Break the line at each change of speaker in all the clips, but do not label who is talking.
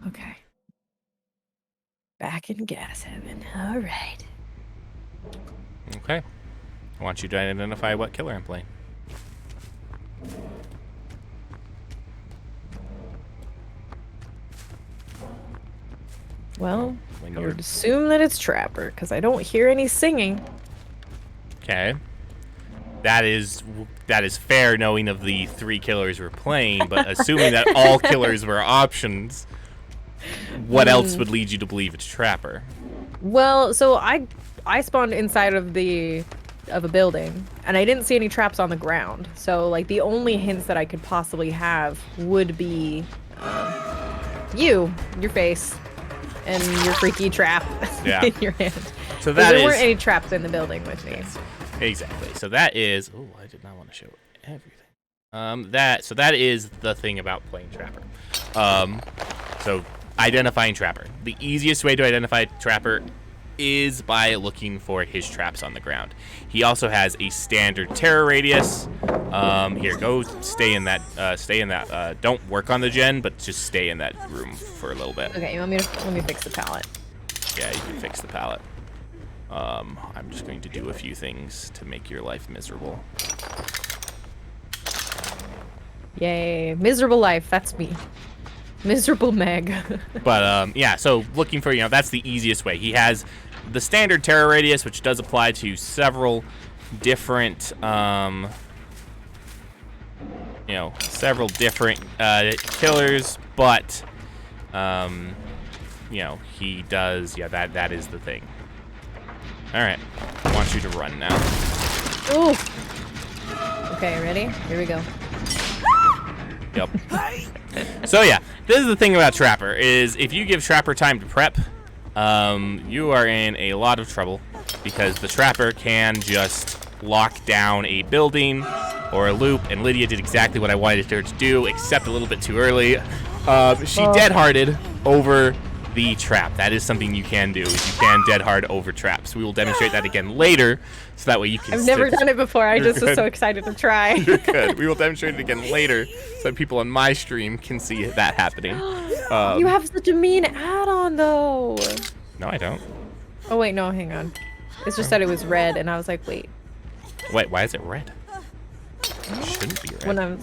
Okay. Back in gas heaven. All right.
Okay. I want you to identify what killer I'm playing.
Well,
When
I
you're
would assume that it's Trapper, because I don't hear any singing.
okay. That is fair, knowing of the 3 killers we're playing, but assuming that all killers were options, what else would lead you to believe it's Trapper?
Well, so I spawned inside of a building, and I didn't see any traps on the ground. So like the only hints that I could possibly have would be your face, and your freaky trap
Yeah.
in your hand.
So
There
that
weren't
is
any traps in the building with me.
yes, exactly. So that is. Oh, I did not want to show everything. That is the thing about playing Trapper. So identifying Trapper. The easiest way to identify Trapper is by looking for his traps on the ground. He also has a standard terror radius. Here, go stay in that. Don't work on the gen, but just stay in that room for a little bit.
Okay, you want me to let me fix the pallet?
Yeah, you can fix the pallet. I'm just going to do a few things to make your life miserable.
Yay, miserable life. That's me. Miserable Meg.
But yeah, so looking for, that's the easiest way. He has the standard terror radius, which does apply to several different, killers, but, he does, that is the thing. All right, I want you to run now.
Ooh. Okay, ready? Here we go.
Yep. So yeah, this is the thing about Trapper, is if you give Trapper time to prep, you are in a lot of trouble, because the Trapper can just lock down a building or a loop, and Lydia did exactly what I wanted her to do, except a little bit too early. She dead-harded over the trap. That is something you can do. You can dead hard over traps. We will demonstrate that again later, so that way you can.
I've never done it before. I just was so excited to try.
You're good. We will demonstrate it again later, so that people on my stream can see that happening.
You have such a mean add-on, though.
No, I don't.
Oh wait, no, hang on. It's just that it was red, and I was like, wait.
Wait, why is it red? It shouldn't be red.
When I'm.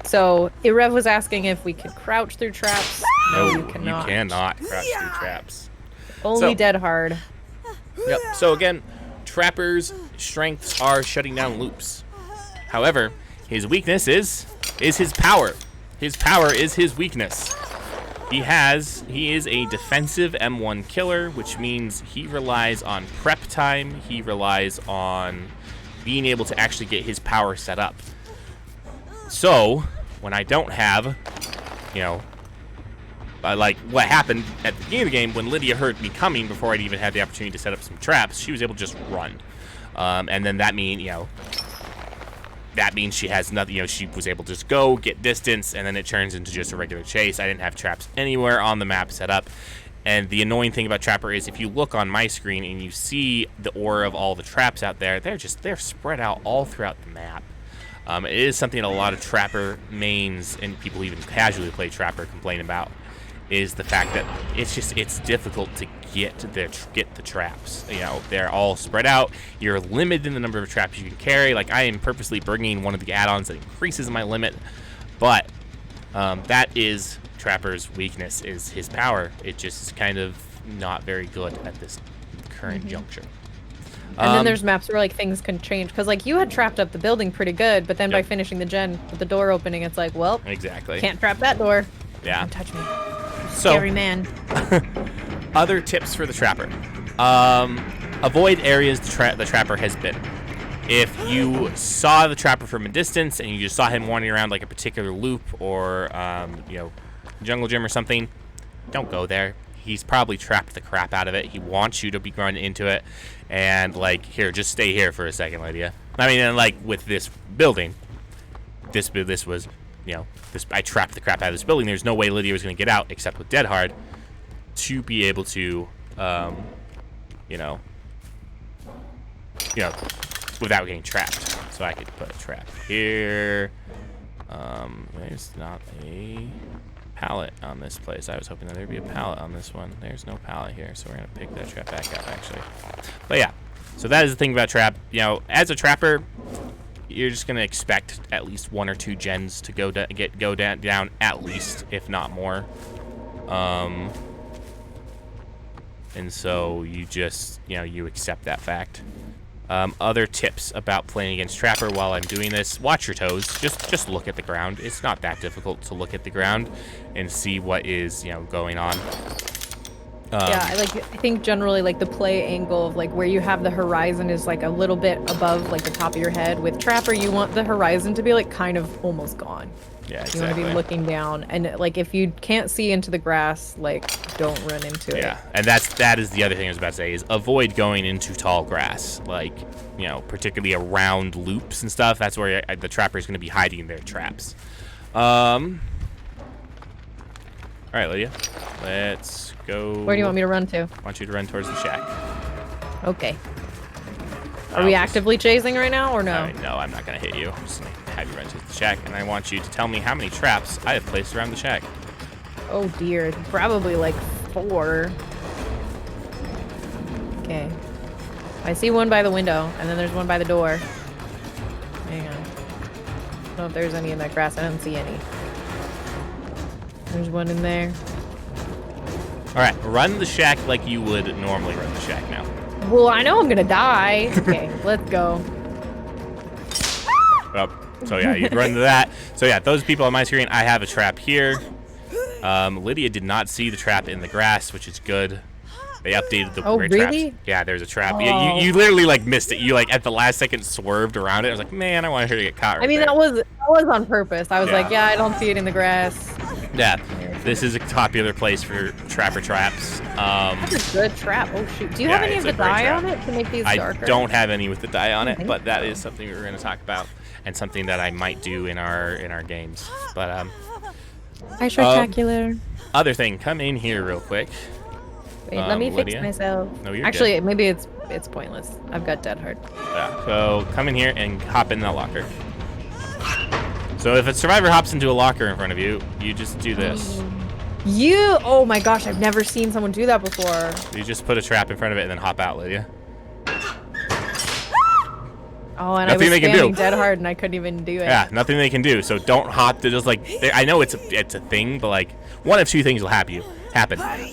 So Irev was asking if we could crouch through traps.
No,
you cannot.
You cannot crouch through traps.
Only dead hard.
Yep. So again, Trapper's strengths are shutting down loops. However, his weakness is his power. His power is his weakness. He is a defensive M1 killer, which means he relies on prep time. He relies on being able to actually get his power set up. So, when I don't have, like what happened at the beginning of the game, when Lydia heard me coming before I'd even had the opportunity to set up some traps, she was able to just run. And then that means she has nothing, she was able to just go, get distance, and then it turns into just a regular chase. I didn't have traps anywhere on the map set up. And the annoying thing about Trapper is if you look on my screen and you see the aura of all the traps out there, they're spread out all throughout the map. It is something a lot of Trapper mains and people who even casually play Trapper complain about, is the fact that it's difficult to get the traps. They're all spread out. You're limited in the number of traps you can carry. Like, I am purposely bringing one of the add-ons that increases my limit, but that is Trapper's weakness, is his power. It just is kind of not very good at this current juncture.
And then there's maps where, like, things can change. Because, like, you had trapped up the building pretty good, but then by finishing the gen with the door opening, it's like, well,
exactly.
Can't trap that door.
Yeah.
Don't touch me.
So,
scary man.
Other tips for the Trapper. Avoid areas the Trapper has been. If you saw the Trapper from a distance and you just saw him wandering around like a particular loop or, jungle gym or something, don't go there. He's probably trapped the crap out of it. He wants you to be run into it. And, like, here, just stay here for a second, Lydia. I mean, and, like, with this building, this was, I trapped the crap out of this building. There's no way Lydia was going to get out except with Dead Hard to be able to, without getting trapped. So I could put a trap here. There's not a... pallet on this place. I was hoping that there'd be a pallet on this one. There's no pallet here, so we're gonna pick that trap back up actually. But yeah, so that is the thing about trap. You know, as a trapper, you're just gonna expect at least 1 or 2 gens to go down at least, if not more. And so you just, you know, you accept that fact. Other tips about playing against Trapper while I'm doing this: watch your toes. Just look at the ground. It's not that difficult to look at the ground and see what is, you know, going on.
Yeah, I think generally like the play angle of like where you have the horizon is like a little bit above like the top of your head. With Trapper, you want the horizon to be like kind of almost gone.
Yeah, exactly.
You want to be looking down, and like if you can't see into the grass, like don't run into it.
Yeah, and that is the other thing I was about to say is avoid going into tall grass, like, you know, particularly around loops and stuff. That's where the trapper is going to be hiding their traps. All right, Lydia, let's go.
Where do you want me to run to?
I want you to run towards the shack.
Okay. Are we actively chasing right now, or no?
No, I'm not going to hit you. I'm just going to have you run to the shack, and I want you to tell me how many traps I have placed around the shack.
Oh dear, probably like 4. Okay. I see one by the window, and then there's one by the door. Hang on. I don't know if there's any in that grass. I don't see any. There's one in there.
All right, run the shack like you would normally run the shack now.
Well, I know I'm gonna die. Okay, let's go.
Oh, so yeah, you run to that. So yeah, those people on my screen, I have a trap here. Lydia did not see the trap in the grass, which is good. They updated the traps. Yeah, there's a trap.
Oh.
Yeah, you literally like missed it. You like at the last second swerved around it. I was like, man, I wanted her to get caught. Right
I mean,
there.
that was on purpose. I was like, yeah, I don't see it in the grass.
Yeah, this is a popular place for trapper traps.
That's a good trap. Oh shoot! Do you have any of the dye on it to make these darker?
I don't have any with the dye on it, but that is something we were going to talk about and something that I might do in our games. But
Hi, spectacular.
Other thing, come in here real quick.
Wait, let me
Lydia?
fix myself.
No, you're
Actually,
good.
maybe it's pointless. I've got dead hard.
Yeah, so come in here and hop in that locker. So if a survivor hops into a locker in front of you, you just do this.
Oh my gosh, I've never seen someone do that before.
You just put a trap in front of it and then hop out, Lydia.
Oh, and
Nothing
I was
they can
spamming
do.
dead hard and I couldn't even do it.
Yeah, nothing they can do. So don't hop to just like, I know it's a thing, but like one of 2 things will happen.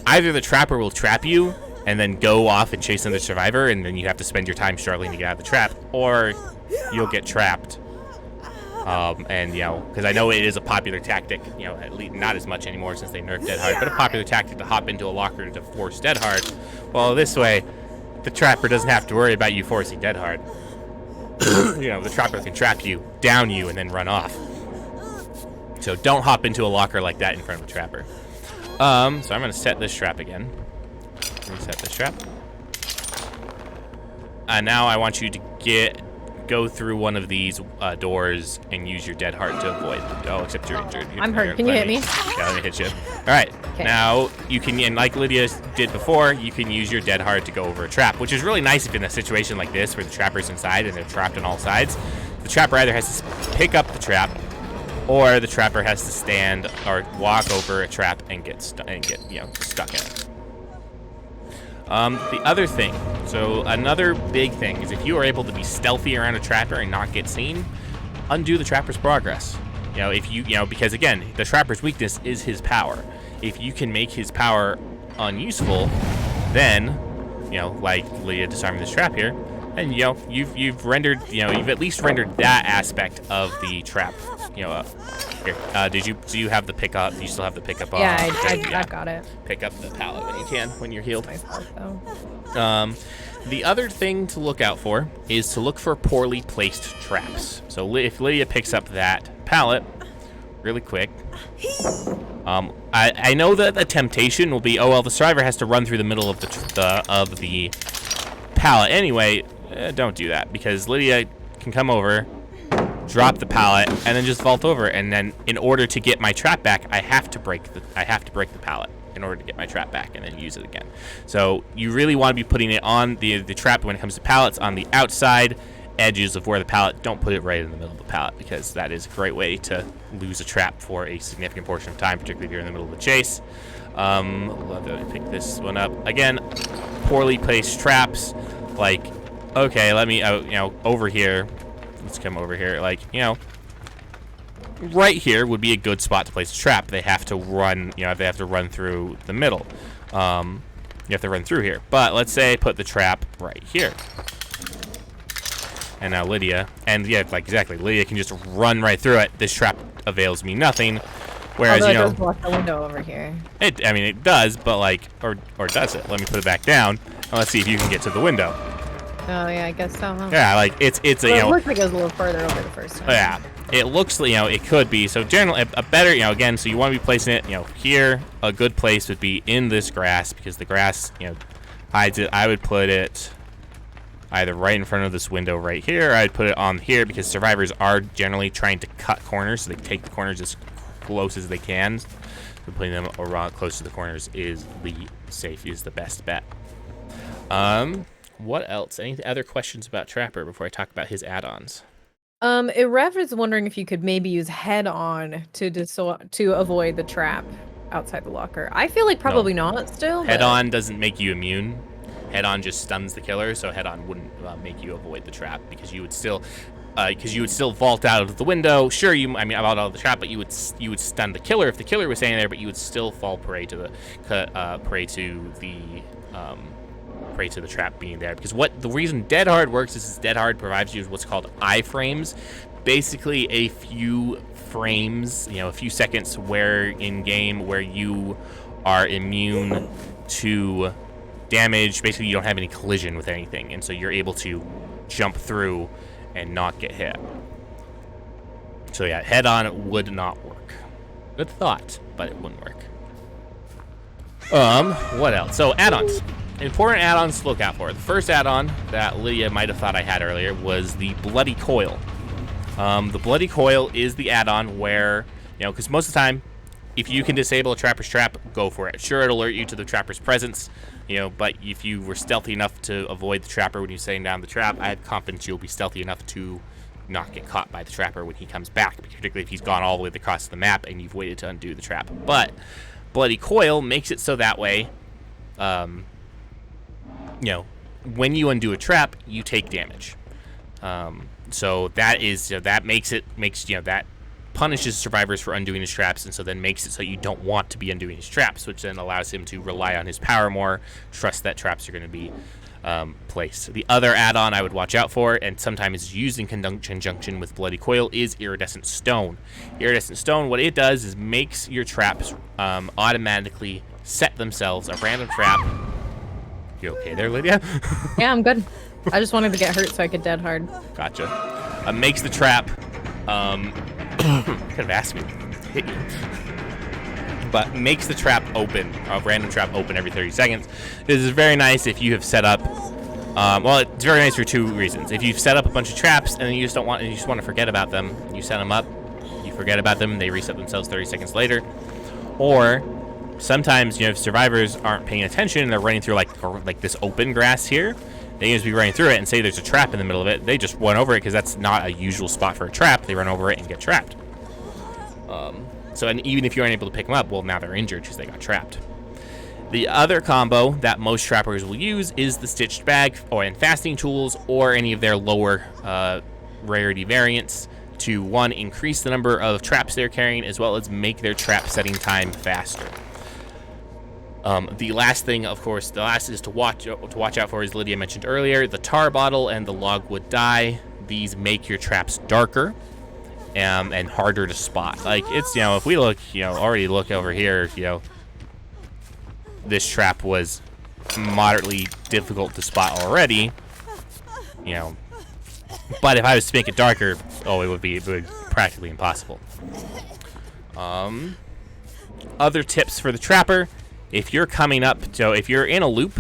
Either the trapper will trap you and then go off and chase another survivor, and then you have to spend your time struggling to get out of the trap, or you'll get trapped. And you know, because I know it is a popular tactic, you know, at least not as much anymore since they nerfed dead hard, but a popular tactic to hop into a locker to force dead hard. Well, this way, the trapper doesn't have to worry about you forcing dead hard. You know, the trapper can trap you, down you, and then run off. So don't hop into a locker like that in front of a trapper. So I'm gonna set this trap again. Reset this trap. Now I want you to go through one of these doors and use your dead heart to avoid. Oh, except you're injured.
I'm hurt. Can you hit me?
Yeah, let me hit you. All right. Okay. Now you can, and like Lydia did before, you can use your dead heart to go over a trap, which is really nice if in a situation like this where the trapper's inside and they're trapped on all sides. The trapper either has to pick up the trap, or the trapper has to stand or walk over a trap and get stuck in it. The other thing, so another big thing is if you are able to be stealthy around a trapper and not get seen, undo the trapper's progress. You know, because again, the trapper's weakness is his power. If you can make his power unuseful, then, you know, like Lydia disarming this trap here, and you know, you've at least rendered that aspect of the trap. You know, here, do you have the pickup? Do you still have the pickup on?
Yeah, I got it.
Pick up the pallet when you can, when you're healed.
So.
The other thing to look out for is to look for poorly placed traps. So if Lydia picks up that pallet really quick, I know that the temptation will be, oh well, the survivor has to run through the middle of the pallet anyway. Don't do that, because Lydia can come over, drop the pallet, and then just vault over. And then, in order to get my trap back, I have to break the pallet in order to get my trap back, and then use it again. So you really want to be putting it on the trap when it comes to pallets on the outside, edges of where the pallet, don't put it right in the middle of the pallet, because that is a great way to lose a trap for a significant portion of time, particularly if you're in the middle of the chase. Let me pick this one up. Again, poorly placed traps. Like, okay, let me, over here. Let's come over here. Like, right here would be a good spot to place a trap. They have to run, they have to run through the middle. You have to run through here. But let's say I put the trap right here. And now Lydia, and yeah, like exactly, Lydia can just run right through it. This trap avails me nothing. Whereas,
Although it does block the window over here.
It does, but like, or does it? Let me put it back down, and let's see if you can get to the window.
Oh yeah, I guess so. Huh?
Yeah, like it's
Well, it looks like it was a little further over the first time.
Yeah, it looks, it could be. So generally, a better, again, so you want to be placing it, here. A good place would be in this grass, because the grass, hides it. I would put it either right in front of this window right here. I'd put it on here, because survivors are generally trying to cut corners, so they take the corners as close as they can. So putting them around close to the corners is the best bet. What else? Any other questions about Trapper before I talk about his add-ons?
Irrev is wondering if you could maybe use head-on to avoid the trap outside the locker. I feel like probably not still.
Head-on doesn't make you immune. Head-on just stuns the killer, so head-on wouldn't make you avoid the trap, because you would still vault out of the window. Sure, out of the trap, but you would stun the killer if the killer was standing there, but you would still fall prey to the trap being there. Because the reason Dead Hard works is Dead Hard provides you with what's called iframes, basically a few frames, a few seconds where in game where you are immune to damage. Basically, you don't have any collision with anything, and so you're able to jump through and not get hit. So yeah, head-on would not work. Good thought, but it wouldn't work. What else? So add-ons. Important add-ons to look out for. The first add-on that Lydia might have thought I had earlier was the Bloody Coil. The Bloody Coil is the add-on where, because most of the time, if you can disable a trapper's trap, go for it. Sure, it'll alert you to the trapper's presence, but if you were stealthy enough to avoid the trapper when you're setting down the trap, I have confidence you'll be stealthy enough to not get caught by the trapper when he comes back, particularly if he's gone all the way across the map and you've waited to undo the trap. But Bloody Coil makes it so that way, when you undo a trap, you take damage. So that punishes survivors for undoing his traps, and so then makes it so you don't want to be undoing his traps, which then allows him to rely on his power more, trust that traps are going to be placed. The other add-on I would watch out for, and sometimes is used in conjunction with Bloody Coil, is Iridescent Stone. Iridescent Stone, what it does is makes your traps automatically set themselves a random trap. You okay there, Lydia?
Yeah, I'm good. I just wanted to get hurt so I could Dead Hard.
Gotcha. Makes the trap. Could have asked me to hit you. But makes the trap open, a random trap open every 30 seconds. This is very nice if you have set up. Well, it's very nice for two reasons. If you've set up a bunch of traps and then you just want to forget about them, you set them up, you forget about them, they reset themselves 30 seconds later. Or sometimes, if survivors aren't paying attention and they're running through like this open grass here, they can just be running through it and say there's a trap in the middle of it. They just run over it because that's not a usual spot for a trap. They run over it and get trapped. And even if you aren't able to pick them up, well, now they're injured because they got trapped. The other combo that most trappers will use is the Stitched Bag and Fasting Tools, or any of their lower rarity variants, to one, increase the number of traps they're carrying, as well as make their trap setting time faster. The last thing, of course, is to watch out for, as Lydia mentioned earlier, the tar bottle and the logwood dye. These make your traps darker and harder to spot. Like, it's, if we look, already look over here, this trap was moderately difficult to spot already, but if I was to make it darker, it would be practically impossible. Other tips for the trapper. If you're coming up, if you're in a loop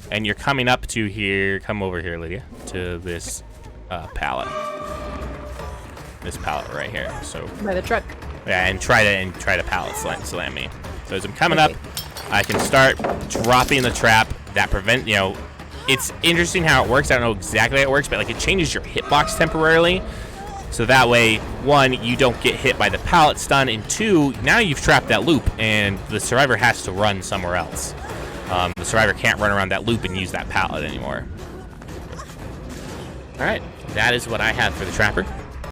and you're coming up to here, come over here, Lydia, to this pallet. This pallet right here. So
by the truck.
Yeah, and try to pallet slam me. So as I'm coming up, I can start dropping the trap that it's interesting how it works. I don't know exactly how it works, but like it changes your hitbox temporarily. So that way, one, you don't get hit by the pallet stun, and two, now you've trapped that loop, and the survivor has to run somewhere else. The survivor can't run around that loop and use that pallet anymore. All right, that is what I have for the trapper.